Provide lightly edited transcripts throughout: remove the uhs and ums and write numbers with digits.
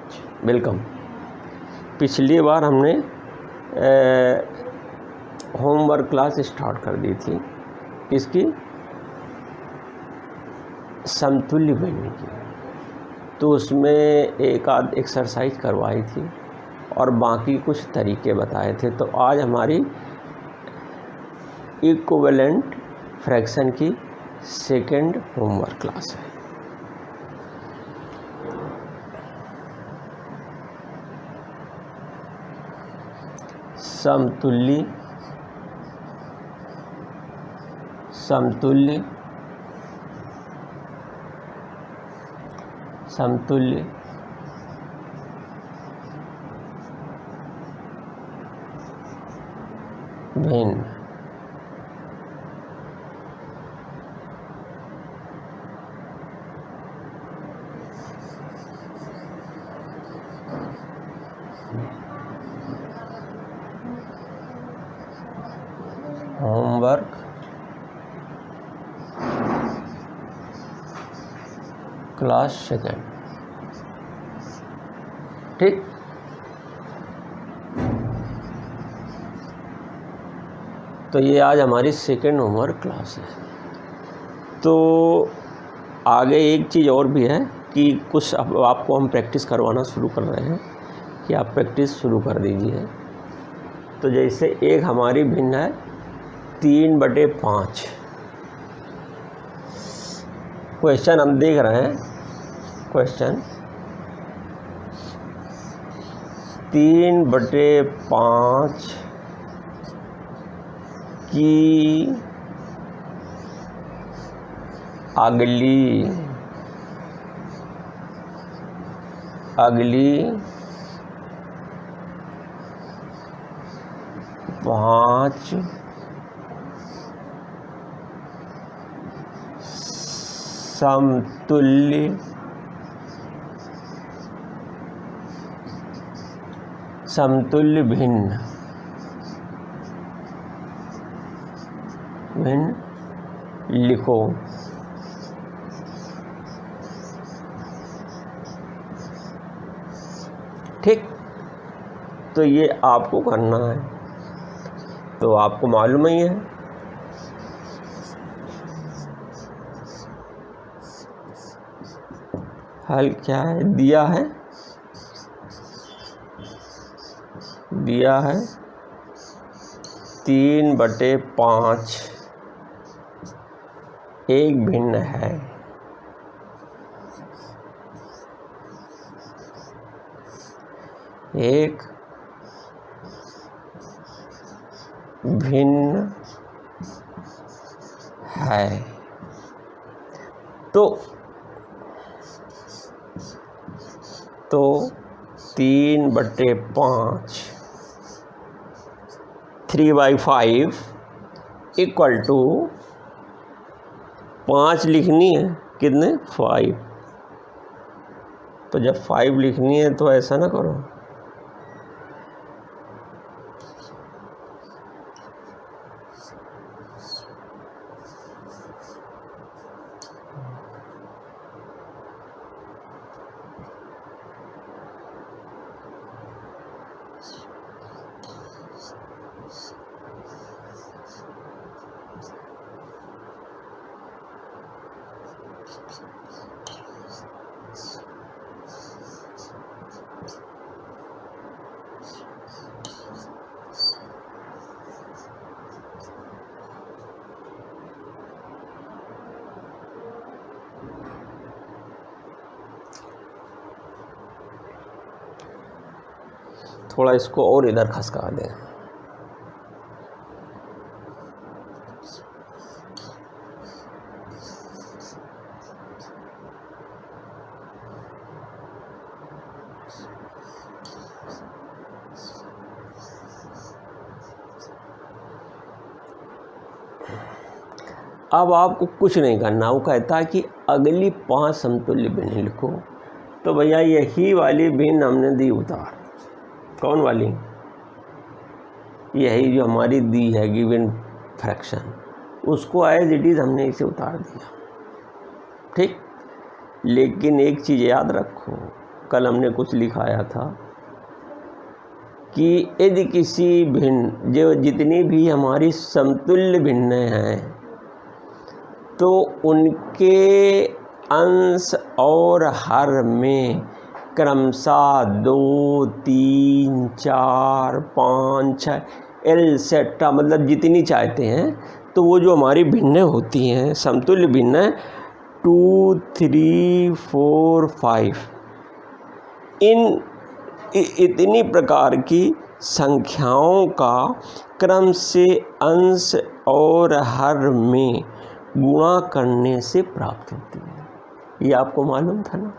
Much, welcome. पिछली बार हमने homework class start कर दी थी, किसकी? समतुल्य भिन्न की। तो उसमें एक आध एक्सरसाइज करवाई थी और बाकी कुछ तरीके बताए थे। तो आज हमारी इक्विवेलेंट फ्रैक्शन की सेकेंड होमवर्क क्लास है। समतुल्य समतुल्य समतुल्य भिन्न। होमवर्क क्लास सेकेंड, ठीक। तो ये आज हमारी सेकेंड होमवर्क क्लास है। तो आगे एक चीज़ और भी है कि कुछ अब आपको हम प्रैक्टिस करवाना शुरू कर रहे हैं कि आप प्रैक्टिस शुरू कर दीजिए। तो जैसे एक हमारी भिन्न है 3/5। क्वेश्चन हम देख रहे हैं, क्वेश्चन 3/5 की अगली 5 समतुल्य भिन्न लिखो। ठीक। तो ये आपको करना है, तो आपको मालूम ही है। हल क्या है? दिया है 3/5 एक भिन्न है। एक भिन्न है। तो 3/5 3/5 इक्वल टू 5 लिखनी है, कितने? 5। तो जब 5 लिखनी है तो ऐसा ना करो, थोड़ा इसको और इधर खसका दें। अब आपको कुछ नहीं करना, वो कहता है कि अगली 5 समतुल्य भिन्न लिखो। तो भैया यही वाली भिन्न हमने दी उतार। कौन वाली? यही जो हमारी दी है गिवन फ्रैक्शन, उसको एज इट इज़ हमने इसे उतार दिया, ठीक। लेकिन एक चीज़ याद रखो, कल हमने कुछ लिखाया था कि यदि किसी भिन्न जो जितनी भी हमारी समतुल्य भिन्न हैं तो उनके अंश और हर में क्रमशः 2, 3, 4, 5, 6 एटसेट्रा मतलब जितनी चाहते हैं, तो वो जो हमारी भिन्न होती हैं समतुल्य भिन्न 2, 3, 4, 5 इतनी प्रकार की संख्याओं का क्रम से अंश और हर में गुणा करने से प्राप्त होती है। ये आपको मालूम था ना।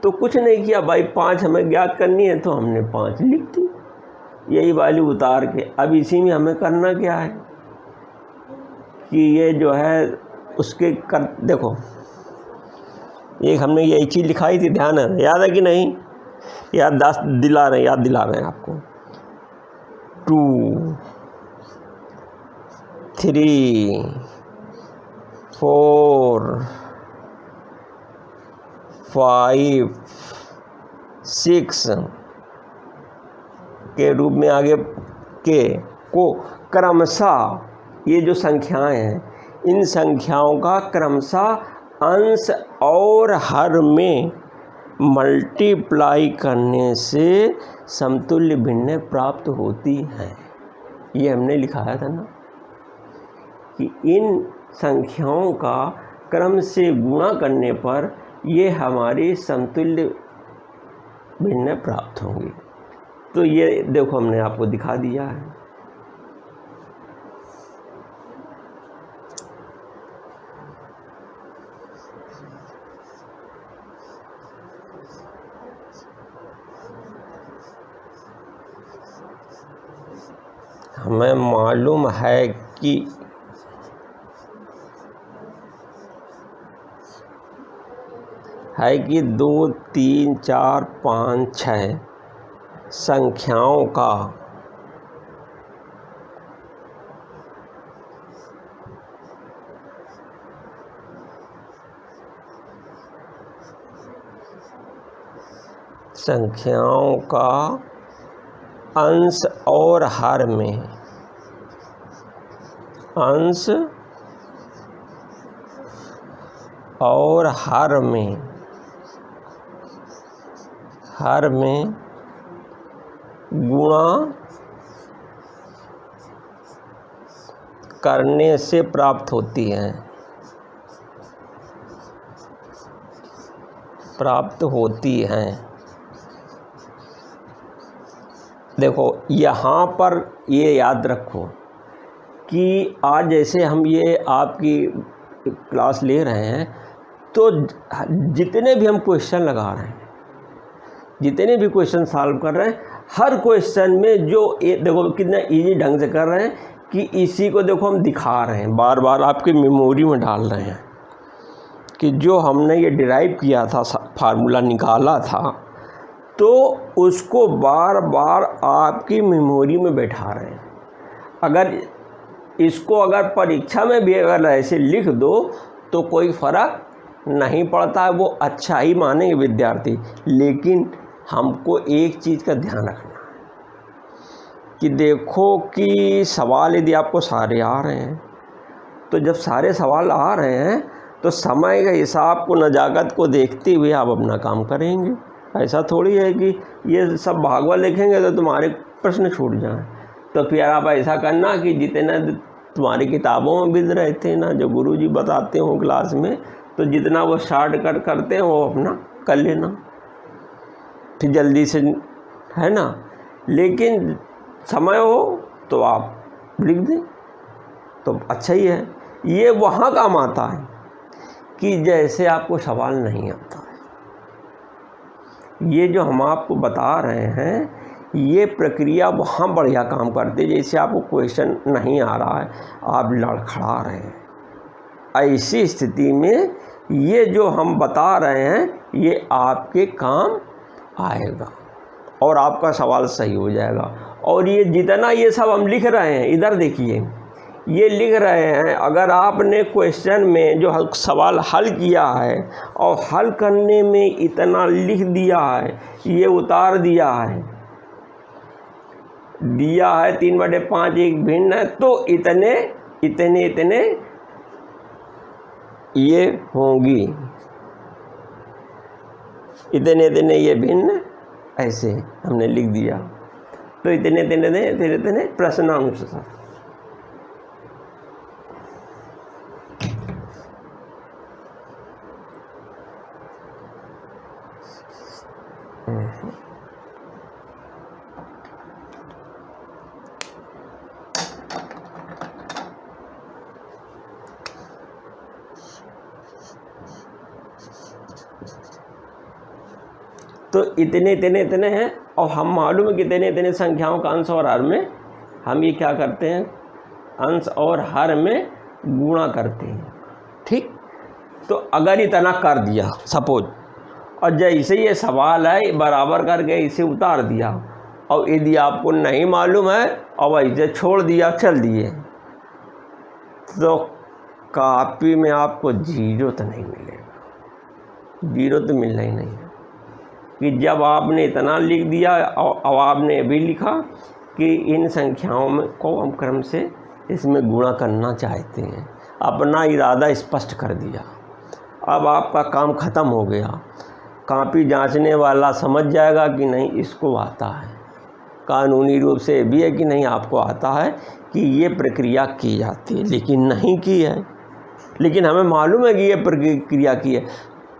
तो कुछ नहीं किया भाई, 5 हमें ज्ञात करनी है तो हमने 5 लिख दी, यही वैल्यू उतार के। अब इसी में हमें करना क्या है कि ये जो है उसके देखो, एक हमने यही चीज़ लिखाई थी, ध्यान है, याद है कि नहीं? याद दिला रहे हैं आपको। 2, 3, 4, 5, 6 के रूप में आगे के को क्रमशः, ये जो संख्याएं हैं इन संख्याओं का क्रमशः अंश और हर में मल्टीप्लाई करने से समतुल्य भिन्न प्राप्त होती हैं। ये हमने लिखाया था ना कि इन संख्याओं का क्रम से गुणा करने पर ये हमारी समतुल्य भिन्न प्राप्त होंगी। तो ये देखो हमने आपको दिखा दिया है। हमें मालूम है कि है कि 2, 3, 4, 5, 6 संख्याओं का अंश और हर में गुणा करने से प्राप्त होती हैं। देखो यहाँ पर ये याद रखो कि आज जैसे हम ये आपकी क्लास ले रहे हैं तो जितने भी हम क्वेश्चन लगा रहे हैं, जितने भी क्वेश्चन सॉल्व कर रहे हैं, हर क्वेश्चन में जो देखो कितना इजी ढंग से कर रहे हैं कि इसी को देखो हम दिखा रहे हैं, बार बार आपकी मेमोरी में डाल रहे हैं कि जो हमने ये डिराइव किया था, फार्मूला निकाला था, तो उसको बार बार आपकी मेमोरी में बैठा रहे हैं। अगर इसको अगर परीक्षा में भी अगर ऐसे लिख दो तो कोई फ़र्क नहीं पड़ता है, वो अच्छा ही मानेंगे विद्यार्थी। लेकिन हमको एक चीज़ का ध्यान रखना है कि देखो कि सवाल यदि आपको सारे आ रहे हैं, तो जब सारे सवाल आ रहे हैं तो समय के हिसाब को, नज़ाकत को देखते हुए आप अपना काम करेंगे। ऐसा थोड़ी है कि ये सब भागवत लिखेंगे तो तुम्हारे प्रश्न छूट जाएं। तो फिर आप ऐसा करना कि जितना तुम्हारी किताबों में बिद रहे थे ना, जो गुरुजी बताते हो क्लास में, तो जितना वो शॉर्टकट करते हैं वो अपना कर लेना, फिर जल्दी से, है ना। लेकिन समय हो तो आप लिख दें तो अच्छा ही है। ये वहाँ काम आता है कि जैसे आपको सवाल नहीं आता है, ये जो हम आपको बता रहे हैं ये प्रक्रिया वहाँ बढ़िया काम करती है। जैसे आपको क्वेश्चन नहीं आ रहा है, आप लड़खड़ा रहे हैं, ऐसी स्थिति में ये जो हम बता रहे हैं ये आपके काम आएगा और आपका सवाल सही हो जाएगा। और ये जितना ये सब हम लिख रहे हैं, इधर देखिए, ये लिख रहे हैं। अगर आपने क्वेश्चन में जो सवाल हल किया है और हल करने में इतना लिख दिया है, ये उतार दिया है 3/5 एक भिन्न है, तो इतने इतने इतने ये होंगी, इतने इतने ये भिन्न, ऐसे हमने लिख दिया। तो इतने इतने इतने इतने प्रश्नानुसार। तो इतने इतने इतने हैं, और हम मालूम है कि इतने इतने संख्याओं का अंश और हर में हम ये क्या करते हैं, अंश और हर में गुणा करते हैं। ठीक, तो अगर इतना कर दिया सपोज, और जैसे ये सवाल है बराबर करके इसे उतार दिया, और यदि आपको नहीं मालूम है और इसे छोड़ दिया, चल दिए, तो कॉपी में आपको जीरो तो नहीं मिलेगा, जीरो तो मिलना ही नहीं है। कि जब आपने इतना लिख दिया और आपने भी लिखा कि इन संख्याओं में को हम क्रम से इसमें गुणा करना चाहते हैं, अपना इरादा स्पष्ट कर दिया, अब आपका काम ख़त्म हो गया। कॉपी जांचने वाला समझ जाएगा कि नहीं इसको आता है, कानूनी रूप से भी है कि नहीं आपको आता है कि ये प्रक्रिया की जाती है, लेकिन नहीं की है, लेकिन हमें मालूम है कि ये प्रक्रिया की है।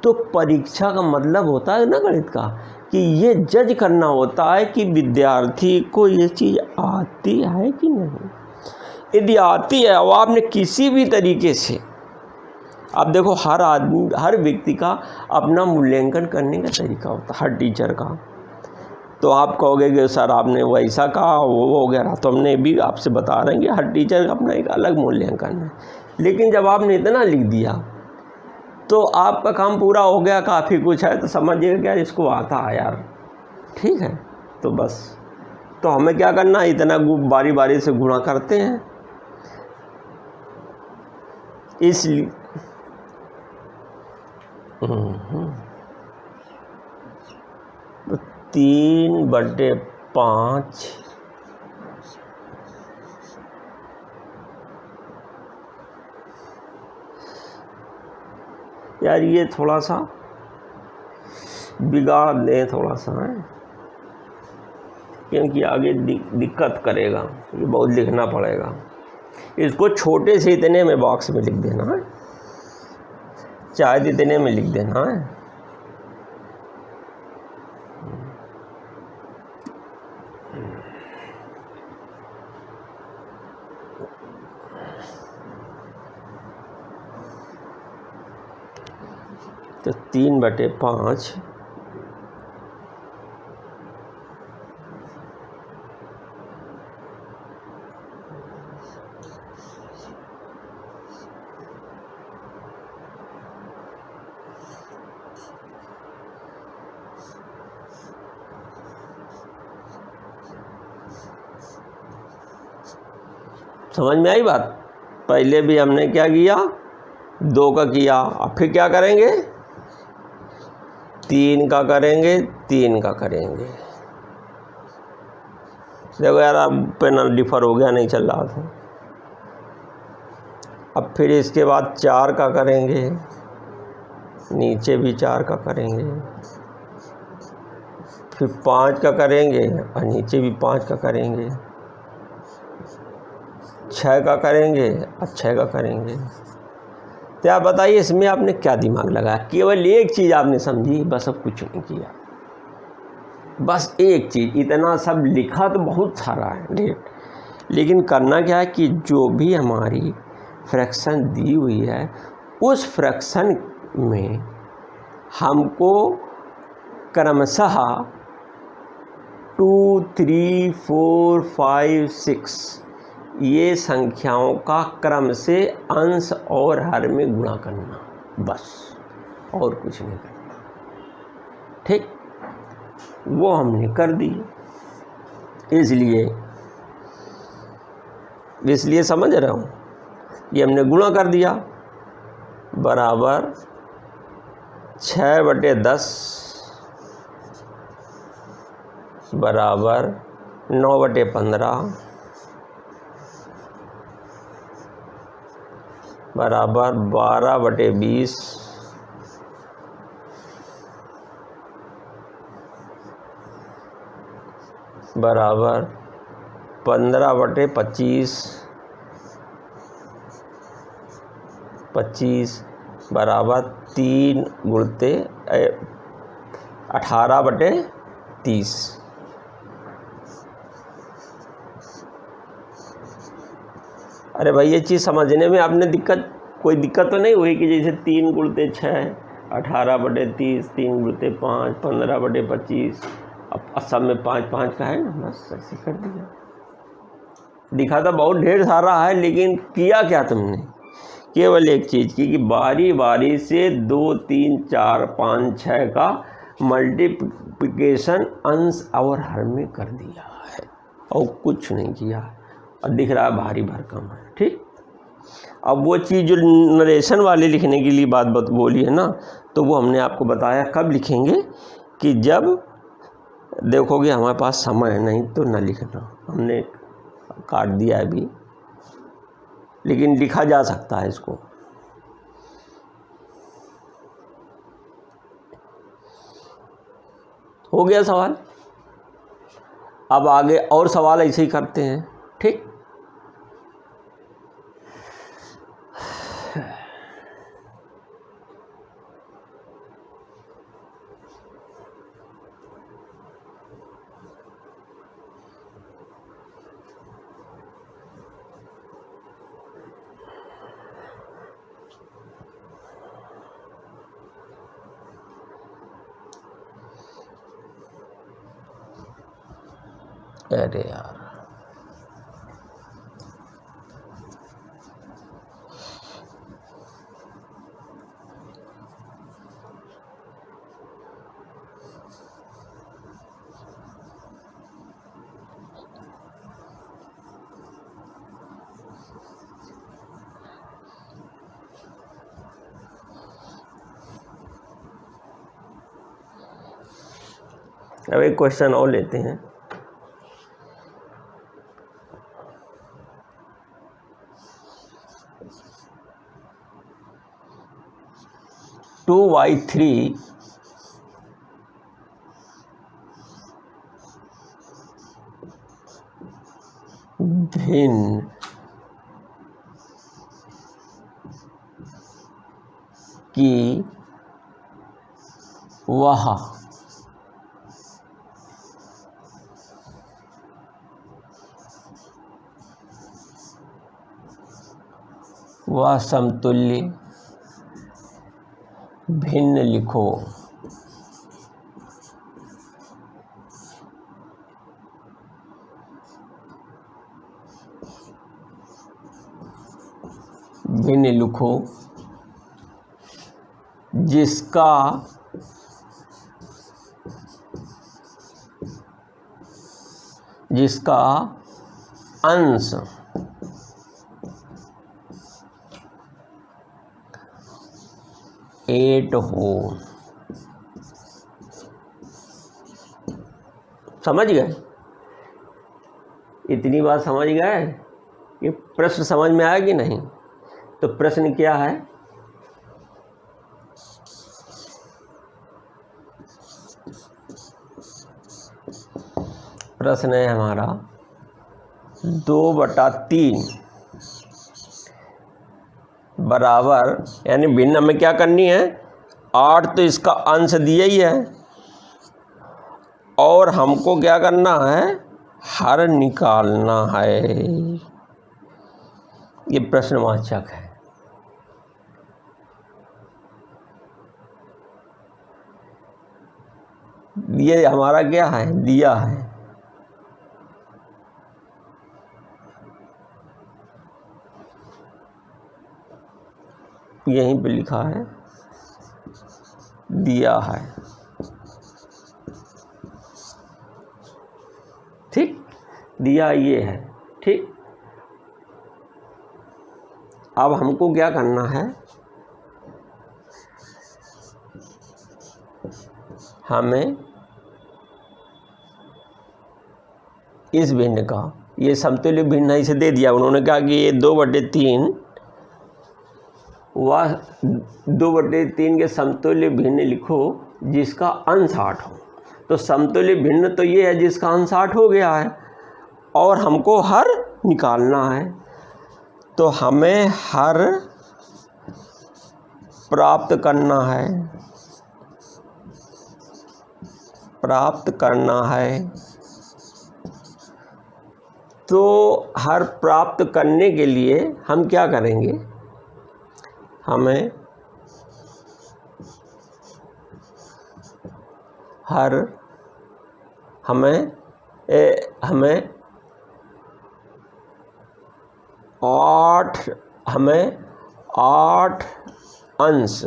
तो परीक्षा का मतलब होता है ना गणित का, कि ये जज करना होता है कि विद्यार्थी को ये चीज़ आती है कि नहीं। यदि आती है और आपने किसी भी तरीके से, अब देखो हर आदमी, हर व्यक्ति का अपना मूल्यांकन करने का तरीका होता है, हर टीचर का। तो आप कहोगे कि सर आपने वैसा कहा वो वगैरह, तो हमने भी आपसे बता रहे हैं कि हर टीचर का अपना एक अलग मूल्यांकन है। लेकिन जब आपने इतना लिख दिया तो आपका काम पूरा हो गया, काफ़ी कुछ है तो समझिएगा क्या इसको आता है यार, ठीक है। तो बस, तो हमें क्या करना है, इतना बारी बारी से गुणा करते हैं। इसलिए तो 3/5 यार ये थोड़ा सा बिगाड़ दें थोड़ा सा है, क्योंकि आगे दिक्कत करेगा, ये बहुत लिखना पड़ेगा। इसको छोटे से इतने में बॉक्स में लिख देना है, चाहे इतने में लिख देना है। तो 3/5 समझ में आई बात। पहले भी हमने क्या किया, 2 का किया, अब फिर क्या करेंगे, 3 का करेंगे, 3 का करेंगे। देखो यार अब पेन डिफर हो गया, नहीं चल रहा था। अब फिर इसके बाद 4 का करेंगे, नीचे भी 4 का करेंगे, फिर 5 का करेंगे और नीचे भी 5 का करेंगे, 6 का करेंगे और 6 का करेंगे। तो आप बताइए इसमें आपने क्या दिमाग लगाया, केवल एक चीज़ आपने समझी, बस अब कुछ नहीं किया, बस एक चीज़। इतना सब लिखा तो बहुत सारा है डेट, लेकिन करना क्या है कि जो भी हमारी फ्रैक्शन दी हुई है उस फ्रैक्शन में हमको क्रमशः 2, 3, 4, 5, 6 ये संख्याओं का क्रम से अंश और हर में गुणा करना, बस और कुछ नहीं करना। ठीक, वो हमने कर दी। इसलिए इसलिए समझ रहे हो, ये हमने गुणा कर दिया, बराबर 6/10 बराबर 9/15 बराबर 12/20 बराबर 15/25 बराबर 18/30। अरे भाई ये चीज़ समझने में आपने कोई दिक्कत तो नहीं हुई कि जैसे 3 × 6 18/30, 3 × 5 15/25, अब सब में 5 का है ना, बस ऐसे कर दिया। दिखा तो बहुत ढेर सारा है, लेकिन किया क्या तुमने, केवल एक चीज़ की कि बारी बारी से 2 3 4 5 6 का मल्टीप्लिकेशन अंश और हर में कर दिया है और कुछ नहीं किया, और दिख रहा है भारी भरकम है। ठीक, अब वो चीज़ जो नरेशन वाले लिखने के लिए बात बोली है ना, तो वो हमने आपको बताया कब लिखेंगे, कि जब देखोगे हमारे पास समय है, नहीं तो न लिखना, हमने काट दिया है अभी, लेकिन लिखा जा सकता है इसको। हो गया सवाल। अब आगे और सवाल ऐसे ही करते हैं। ठीक, अरे यार अब एक क्वेश्चन और लेते हैं। टू बाई 3 भिन्न की वह समतुल्य भिन्न लिखो। भिन्न लिखो जिसका अंश एट हो। समझ गए? इतनी बात समझ गए कि प्रश्न समझ में आया कि नहीं? तो प्रश्न क्या है? प्रश्न है हमारा 2/3 बराबर, यानी भिन्न में क्या करनी है, 8 तो इसका अंश दिया ही है, और हमको क्या करना है, हर निकालना है। ये प्रश्नवाचक है। ये हमारा क्या है, दिया है। यहीं पे लिखा है दिया है। ठीक, दिया ये है। ठीक, अब हमको क्या करना है, हमें इस भिन्न का, ये समतुल्य भिन्न इसे दे दिया उन्होंने, कहा कि ये 2/3 वह 2/3 के समतुल्य भिन्न लिखो जिसका अंश 8 हो। तो समतुल्य भिन्न तो ये है जिसका अंश 8 हो गया है, और हमको हर निकालना है। तो हमें हर प्राप्त करना है, तो हर प्राप्त करने के लिए हम क्या करेंगे, हमें आठ अंश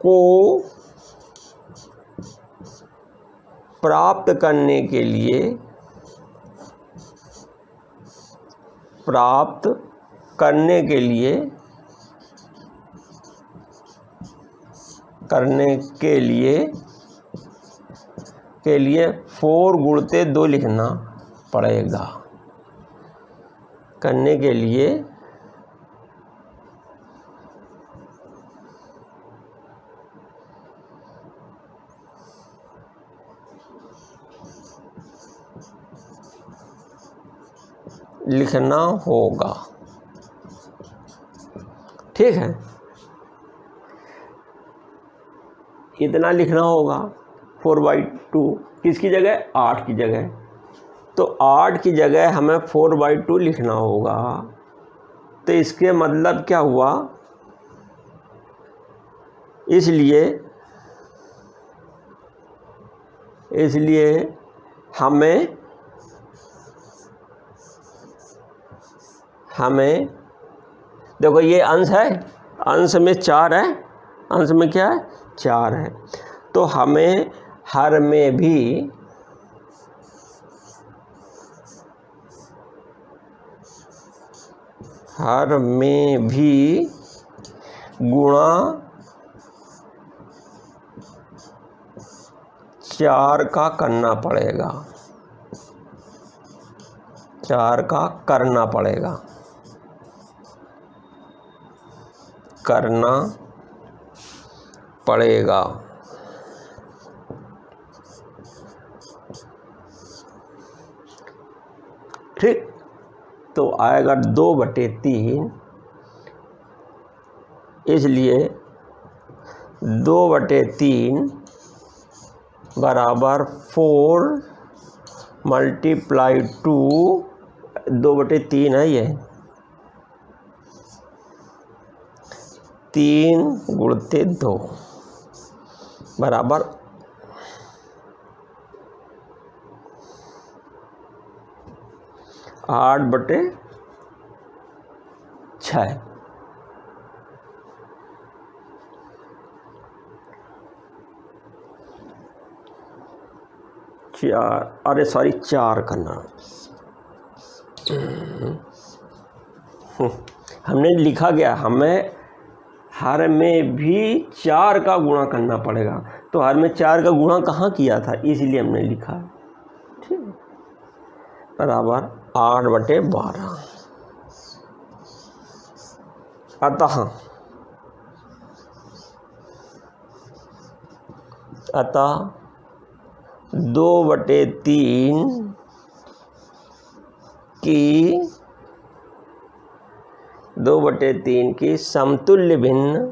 को प्राप्त करने के लिए के लिए 4 गुणित 2 लिखना पड़ेगा। करने के लिए लिखना होगा। ठीक है, इतना लिखना होगा 4/2 किसकी जगह, 8 की जगह। तो 8 की जगह हमें 4/2 लिखना होगा। तो इसके मतलब क्या हुआ, इसलिए हमें देखो ये अंश है, अंश में 4 है, अंश में क्या है 4 है। तो हमें हर में भी गुणा 4 का करना पड़ेगा, 4 का करना पड़ेगा। ठीक, तो आएगा 2/3, इसलिए 2/3 बराबर 4 × 2, 2/3 है ये, 3 × 2 बराबर 8/6। चार करना, हमने लिखा गया हमें हर में भी 4 का गुणा करना पड़ेगा। तो हर में 4 का गुणा कहाँ किया था, इसलिए हमने लिखा। ठीक, बराबर 8/12। अतः 2/3 की समतुल्य भिन्न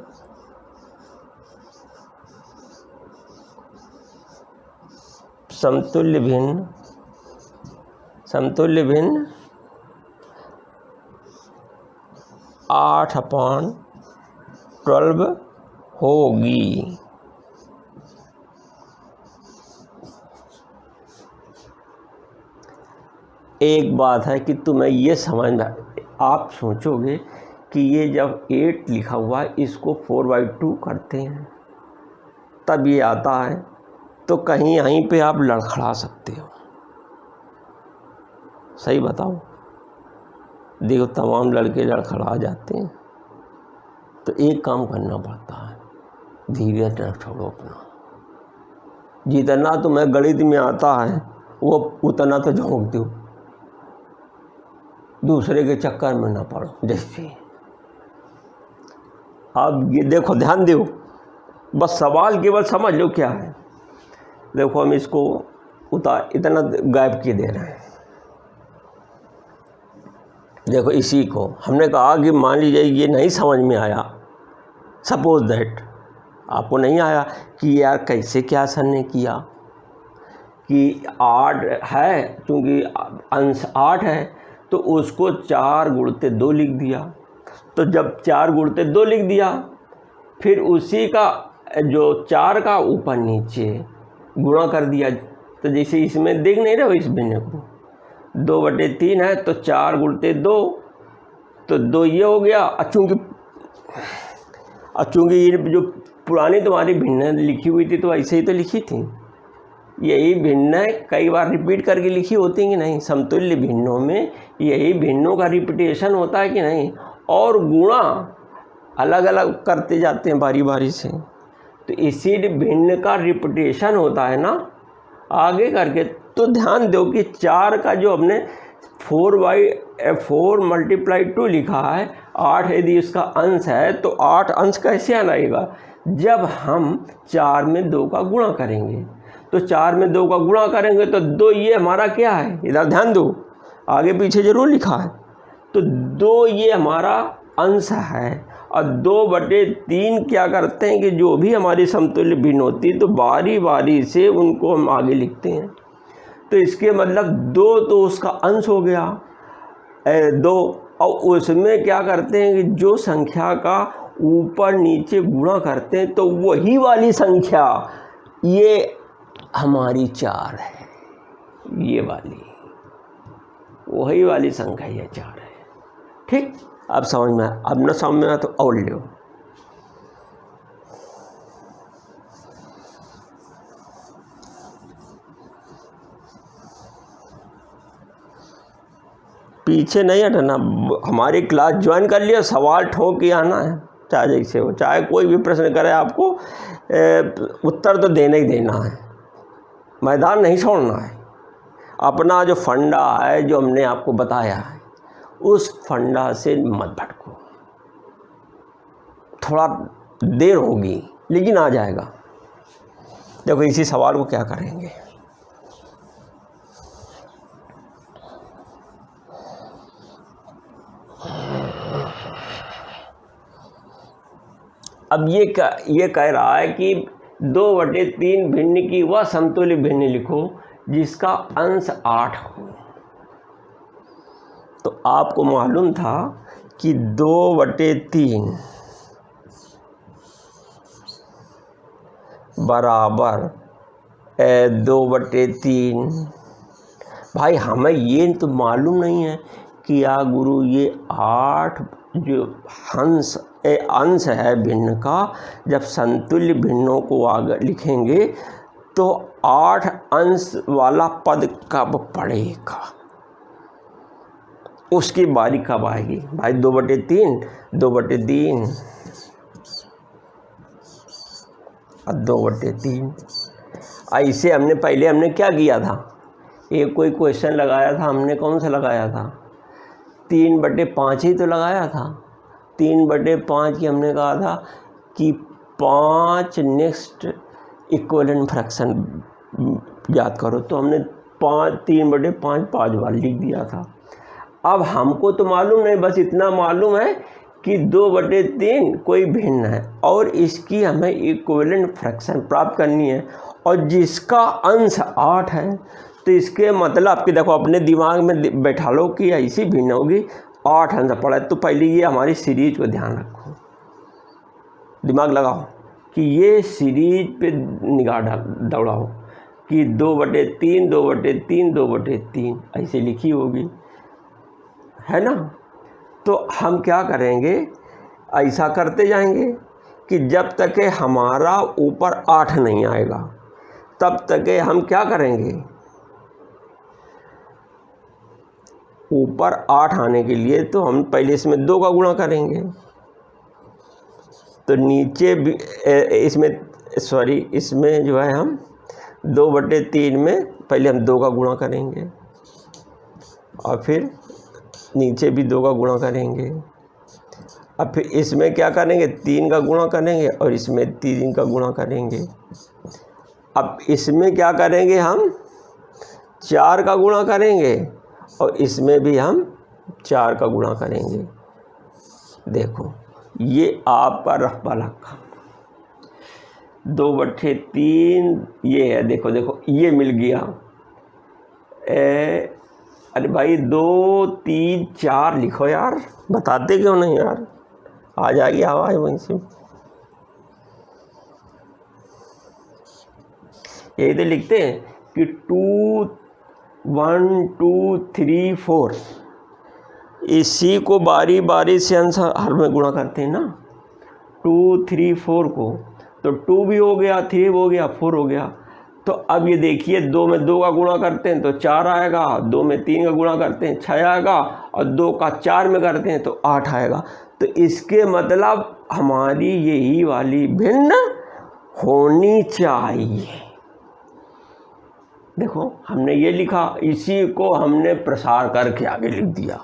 8/12 होगी। एक बात है कि तुम्हें ये समझना, आप सोचोगे कि ये जब 8 लिखा हुआ है इसको 4/2 करते हैं तब ये आता है, तो कहीं यहीं पे आप लड़खड़ा सकते हो। सही बताओ? देखो तमाम लड़के लड़खड़ा जाते हैं। तो एक काम करना पड़ता है, धीरज न छोड़ो अपना। जितना तुम्हें गणित में आता है वो उतना तो झोंक दो, दूसरे के चक्कर में ना पड़ो। जैसे अब ये देखो, ध्यान दो, बस सवाल केवल समझ लो क्या है। देखो हम इसको इतना गायब किए दे रहे हैं। देखो इसी को हमने कहा कि मान लीजिए ये नहीं समझ में आया, सपोज दैट आपको नहीं आया कि यार कैसे क्या सर ने किया कि 8 है, क्योंकि अंश 8 है तो उसको 4 गुणते 2 लिख दिया। तो जब 4 गुणते 2 लिख दिया, फिर उसी का जो 4 का ऊपर नीचे गुणा कर दिया। तो जैसे इसमें देख नहीं रहे हो इस भिन्न को, 2/3 है तो 4 गुणते 2 तो 2 ये हो गया। चूँकि ये जो पुरानी तुम्हारी भिन्न लिखी हुई थी तो ऐसे ही तो लिखी थी, यही भिन्न कई बार रिपीट करके लिखी होती है कि नहीं? समतुल्य भिन्नों में यही भिन्नों का रिपीटेशन होता है कि नहीं? और गुणा अलग अलग करते जाते हैं बारी बारी से, तो इसी भिन्न का रिपीटेशन होता है ना आगे करके। तो ध्यान दो कि 4 का जो हमने 4 मल्टीप्लाई 2 लिखा है, 8 यदि इसका अंश है तो 8 अंश कैसे आएगा? जब हम 4 में 2 का गुणा करेंगे। तो 4 में 2 का गुणा करेंगे तो 2 ये हमारा क्या है, इधर ध्यान दो, आगे पीछे जरूर लिखा है। तो 2 ये हमारा अंश है, और 2/3 क्या करते हैं कि जो भी हमारी समतुल्य भिन्न होती है तो बारी बारी से उनको हम आगे लिखते हैं। तो इसके मतलब 2 तो उसका अंश हो गया 2, और उसमें क्या करते हैं कि जो संख्या का ऊपर नीचे गुणा करते हैं तो वही वाली संख्या ये हमारी 4 है, ये वाली वही वाली संख्या ये 4 है। ठीक, अब समझ में, अब न समझ में आया तो और लो। पीछे नहीं हटना, हमारी क्लास ज्वाइन कर लिया, सवाल ठोक के आना है, चाहे जैसे हो, चाहे कोई भी प्रश्न करे आपको उत्तर तो देना ही देना है, मैदान नहीं छोड़ना है। अपना जो फंडा है जो हमने आपको बताया है उस फंडा से मत भटको। थोड़ा देर होगी लेकिन आ जाएगा। देखो इसी सवाल को क्या करेंगे, अब ये कह रहा है कि 2/3 भिन्न की वह समतुल्य भिन्न लिखो जिसका अंश 8 हो। तो आपको मालूम था कि 2/3 बराबर 2/3। भाई हमें ये तो मालूम नहीं है कि या गुरु ये 8 जो अंश है भिन्न का, जब समतुल्य भिन्नों को आगे लिखेंगे तो 8 अंश वाला पद कब पड़ेगा, उसकी बारी कब आएगी? भाई 2/3 2/3 और 2/3 ऐसे हमने पहले हमने क्या किया था, एक कोई क्वेश्चन लगाया था हमने, कौन सा लगाया था? 3/5 ही तो लगाया था। 3/5 की हमने कहा था कि 5 नेक्स्ट इक्विवेलेंट फ्रैक्शन याद करो, तो हमने 3/5 5 बार लिख दिया था। अब हमको तो मालूम नहीं, बस इतना मालूम है कि 2/3 कोई भिन्न है और इसकी हमें इक्विवेलेंट फ्रैक्शन प्राप्त करनी है, और जिसका अंश 8 है। तो इसके मतलब कि देखो अपने दिमाग में बैठा लो कि ऐसी भिन्न होगी, 8 अंश पड़ा है। तो पहले ये हमारी सीरीज को ध्यान रखो, दिमाग लगाओ कि ये सीरीज पे निगाह दौड़ाओ कि 2/3 2/3 2/3 ऐसे लिखी होगी, है ना? तो हम क्या करेंगे, ऐसा करते जाएंगे कि जब तक हमारा ऊपर 8 नहीं आएगा तब तक हम क्या करेंगे, ऊपर 8 आने के लिए तो हम पहले इसमें 2 का गुणा करेंगे, तो नीचे भी इसमें जो है हम 2/3 में पहले हम 2 का गुणा करेंगे और फिर नीचे भी 2 का गुणा करेंगे। अब फिर इसमें क्या करेंगे, 3 का गुणा करेंगे और इसमें 3 का गुणा करेंगे। अब इसमें क्या करेंगे, हम 4 का गुणा करेंगे और इसमें भी हम 4 का गुणा करेंगे। देखो ये आपका रफ वाला काम 2/3 ये है। देखो देखो ये मिल गया। अरे भाई 2 3 4 लिखो यार, बताते क्यों नहीं यार, आ जाएगी आवाज़ वहीं से। यही तो लिखते हैं कि 2 1 2 3 4, इसी को बारी बारी से हर में गुणा करते हैं ना, 2 3 4 को, तो 2 भी हो गया, 3 हो गया, 4 हो गया। तो अब ये देखिए 2 में 2 का गुणा करते हैं तो 4 आएगा, 2 में 3 का गुणा करते हैं 6 आएगा और 2 का 4 में करते हैं तो 8 आएगा। तो इसके मतलब हमारी यही वाली भिन्न होनी चाहिए। देखो हमने ये लिखा, इसी को हमने प्रसार करके आगे लिख दिया,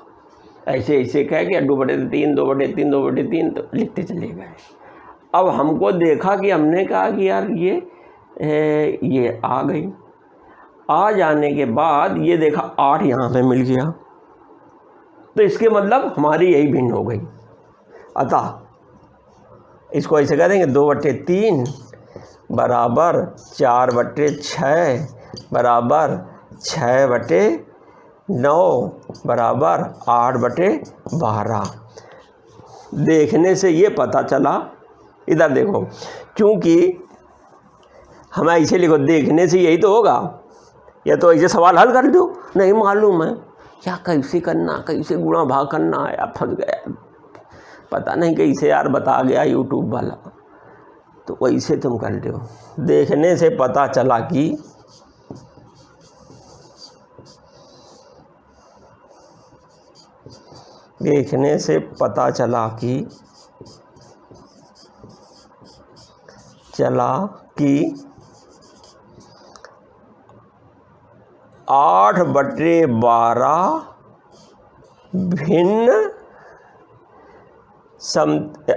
ऐसे ऐसे कह के 2/3 2/3 2/3 तो लिखते चले गए। अब हमको देखा कि हमने कहा कि यार ये आ गई। आ जाने के बाद ये देखा 8 यहाँ पे मिल गया, तो इसके मतलब हमारी यही भिन्न हो गई। अतः इसको ऐसे करेंगे 2/3 बराबर 4/6 बराबर 6/9 बराबर 8/12। देखने से ये पता चला, इधर देखो, क्योंकि हमें ऐसे लिखो, देखने से यही तो होगा, या तो ऐसे सवाल हल कर दो, नहीं मालूम है क्या कैसे करना, कैसे गुणा भाग करना है, या फंस गया, पता नहीं कैसे यार बता गया यूट्यूब वाला, तो वैसे तुम कर दो। देखने से पता चला कि देखने से पता चला कि 8/12 भिन्न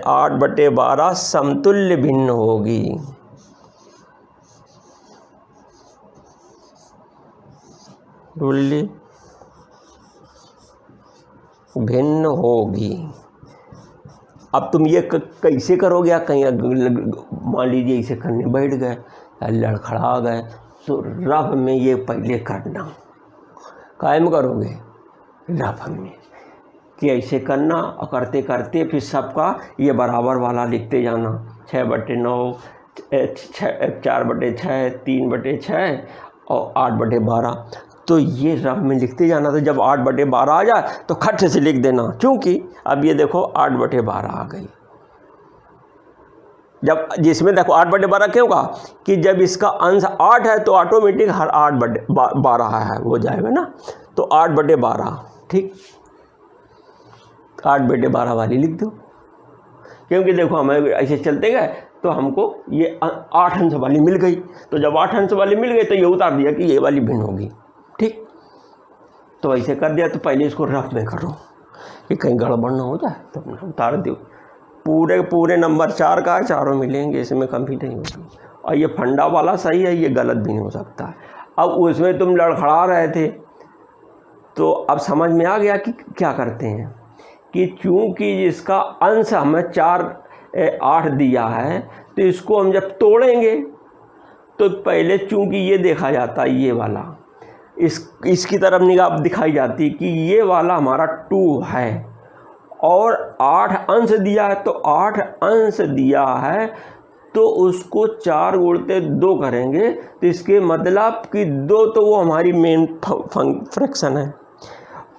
8/12 समतुल्य भिन्न होगी। तुल्य भिन्न होगी। अब तुम ये कैसे करोगे, कहीं मान लीजिए इसे करने बैठ गए, लड़खड़ा गए, तो रफ में ये पहले करना, कायम करोगे रफ में कि ऐसे करना, और करते करते फिर सबका ये बराबर वाला लिखते जाना, 6/9 4/6 3/6 और 8/12। तो ये रफ में लिखते जाना। तो जब 8/12 आ जाए तो खट से लिख देना, क्योंकि अब ये देखो 8/12 आ गई। जब जिसमें देखो 8/12 क्यों कहा कि जब इसका अंश 8 है तो ऑटोमेटिक हर 8/12 है हो जाएगा ना, तो 8/12 ठीक, 8/12 वाली लिख दो, क्योंकि देखो हमें ऐसे चलते गए तो हमको ये 8 अंश वाली मिल गई। तो जब 8 अंश वाली मिल गई तो ये उतार दिया कि ये वाली भिन्न होगी, ठीक। तो ऐसे कर दिया। तो पहले इसको रफ में करो कि कहीं गड़बड़ ना हो जाए, तो उतार दो। पूरे नंबर 4 का है, चारों मिलेंगे, इसमें कमी नहीं होगी। और ये फंडा वाला सही है, ये गलत भी नहीं हो सकता है। अब उसमें तुम लड़खड़ा रहे थे, तो अब समझ में आ गया कि क्या करते हैं कि चूँकि इसका अंश हमें 8 दिया है, तो इसको हम जब तोड़ेंगे तो पहले चूँकि ये देखा जाता है, ये वाला इसकी तरफ निगाह दिखाई जाती कि ये वाला हमारा 2 है और 8 अंश दिया है, तो 8 अंश दिया है तो उसको 4 गुणते 2 करेंगे, तो इसके मतलब कि 2 तो वो हमारी मेन फ्रैक्शन है,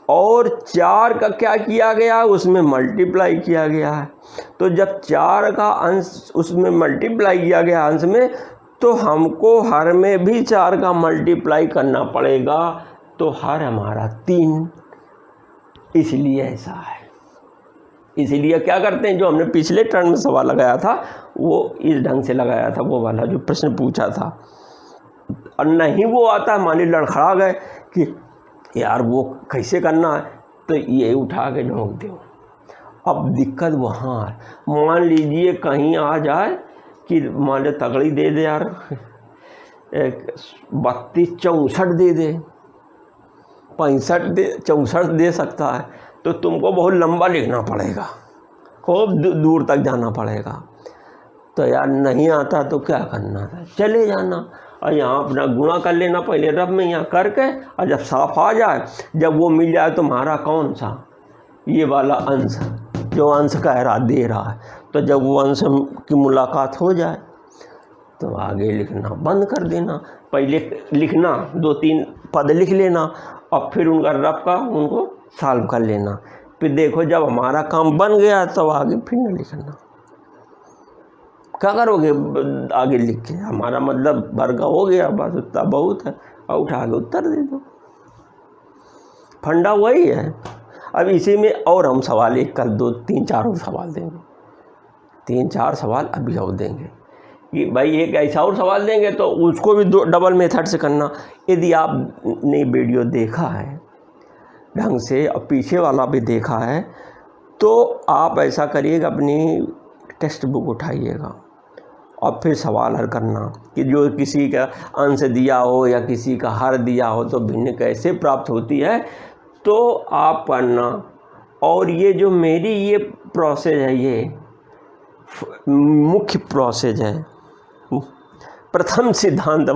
और 4 का क्या किया गया, उसमें मल्टीप्लाई किया गया है। तो जब 4 का अंश उसमें मल्टीप्लाई किया गया अंश में, तो हमको हर में भी 4 का मल्टीप्लाई करना पड़ेगा, तो हर हमारा 3। इसलिए ऐसा है। इसलिए क्या करते हैं, जो हमने पिछले टर्न में सवाल लगाया था वो इस ढंग से लगाया था, वो वाला जो प्रश्न पूछा था, और नहीं वो आता है, मान ली लड़खड़ा गए कि यार वो कैसे करना है, तो ये उठा के ढोंक दो। अब दिक्कत वहाँ है, मान लीजिए कहीं आ जाए कि मान लो तगड़ी दे दे यार, 32 64 दे दे, 65 दे, 64 दे सकता है, तो तुमको बहुत लंबा लिखना पड़ेगा, खूब दूर तक जाना पड़ेगा। तो यार नहीं आता तो क्या करना था, चले जाना और यहाँ अपना गुणा कर लेना पहले रब में यहाँ करके, और जब साफ आ जाए, जब वो मिल जाए तुम्हारा कौन सा ये वाला अंश, जो अंश कह रहा दे रहा है, तो जब वो अंश की मुलाकात हो जाए तो आगे लिखना बंद कर देना। पहले लिखना 2-3 पद लिख लेना और फिर उनका रब का उनको सॉल्व कर लेना। फिर देखो जब हमारा काम बन गया तो आगे फिर न लिखना। क्या करोगे आगे लिख के, हमारा मतलब वर्ग हो गया, बस उतना बहुत है, और उठा के उत्तर दे दो। फंडा वही है। अब इसी में और हम सवाल एक कर 2-3-4 और सवाल देंगे, 3-4 सवाल अभी और देंगे कि भाई एक ऐसा और सवाल देंगे तो उसको भी डबल मेथड से करना। यदि आपने वीडियो देखा है ढंग से और पीछे वाला भी देखा है तो आप ऐसा करिएगा, अपनी टेक्स्ट बुक उठाइएगा और फिर सवाल हल करना कि जो किसी का अंश दिया हो या किसी का हर दिया हो तो भिन्न कैसे प्राप्त होती है, तो आप पढ़ना। और ये जो मेरी ये प्रोसेस है, ये मुख्य प्रोसेस है प्रथम सिद्धांत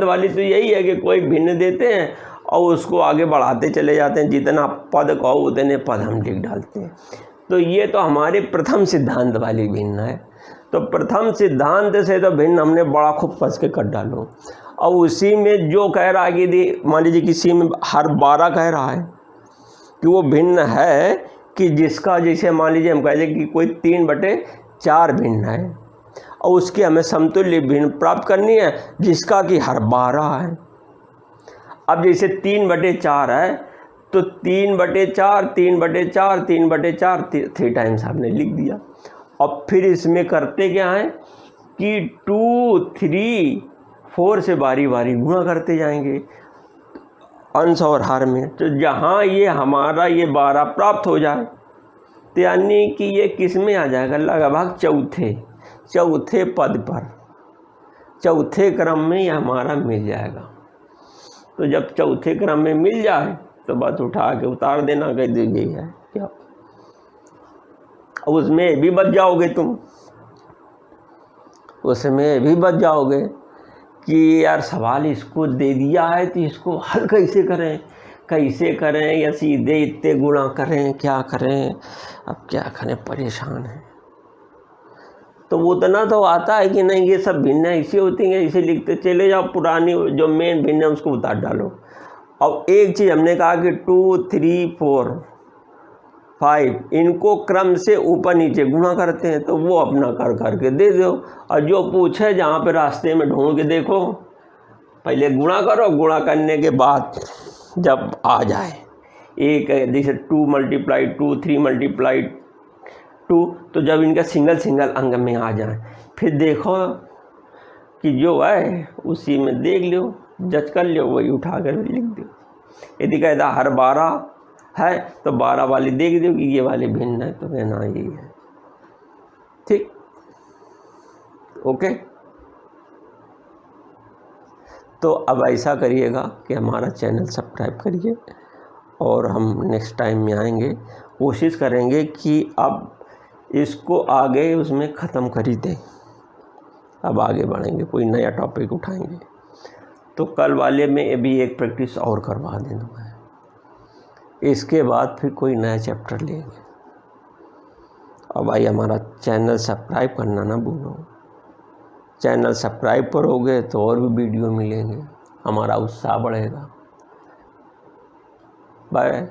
वाली तो यही है कि कोई भिन्न देते हैं और उसको आगे बढ़ाते चले जाते हैं, जितना पद कहो उतने पद हम लिख डालते हैं। तो ये तो हमारे प्रथम सिद्धांत वाली भिन्न है। तो प्रथम सिद्धांत से तो भिन्न हमने बड़ा खूब कस के कर डालो, और उसी में जो कह रहा है कि मान लीजिए किसी में हर 12 कह रहा है कि वो भिन्न है, कि जिसका जैसे मान लीजिए हम कह दें कि कोई 3/4 भिन्न है और उसकी हमें समतुल्य भिन्न प्राप्त करनी है जिसका कि हर 12 है। अब जैसे 3/4 है तो 3/4 3/4 3/4 3 टाइम्स आपने लिख दिया। अब फिर इसमें करते क्या है कि 2 3 4 से बारी बारी गुणा करते जाएंगे अंश और हर में। तो जहाँ ये हमारा ये 12 प्राप्त हो जाए तो यानी कि ये किस में आ जाएगा, लगभग चौथे पद पर, चौथे क्रम में ये हमारा मिल जाएगा। तो जब चौथे क्रम में मिल जाए तो बस उठा के उतार देना, कह दी गई है क्या, उसमें भी बच जाओगे तुम, उसमें भी बच जाओगे कि यार सवाल इसको दे दिया है तो इसको हल कैसे करें या सीधे इतने गुणा करें, क्या करें, अब क्या करें, परेशान है। तो वो उतना तो आता है कि नहीं ये सब भिन्न ऐसी होती हैं, इसे लिखते चले जाओ, पुरानी जो मेन भिन्न है उसको उतार डालो। अब एक चीज़ हमने कहा कि 2 3 4 5 इनको क्रम से ऊपर नीचे गुणा करते हैं, तो वो अपना करके दे दो। और जो पूछे जहाँ पे रास्ते में ढूंढ के देखो, पहले गुणा करो, गुणा करने के बाद जब आ जाए एक जैसे 2 × 2 3 × 2, तो जब इनका सिंगल अंग में आ जाए फिर देखो कि जो है उसी में देख लो, जज कर लो, वही उठा कर लिख दो। यदि कहता हर 12 है तो 12 वाली देख दो कि ये वाले भिन्न है, तो कहना यही है, ठीक, ओके। तो अब ऐसा करिएगा कि हमारा चैनल सब्सक्राइब करिए और हम नेक्स्ट टाइम में आएंगे, कोशिश करेंगे कि अब इसको आगे उसमें ख़त्म कर ही दें। अब आगे बढ़ेंगे, कोई नया टॉपिक उठाएंगे। तो कल वाले में भी एक प्रैक्टिस और करवा दूँगा, इसके बाद फिर कोई नया चैप्टर लेंगे। और भाई हमारा चैनल सब्सक्राइब करना ना भूलो, चैनल सब्सक्राइब करोगे तो और भी वीडियो मिलेंगे, हमारा उत्साह बढ़ेगा। बाय।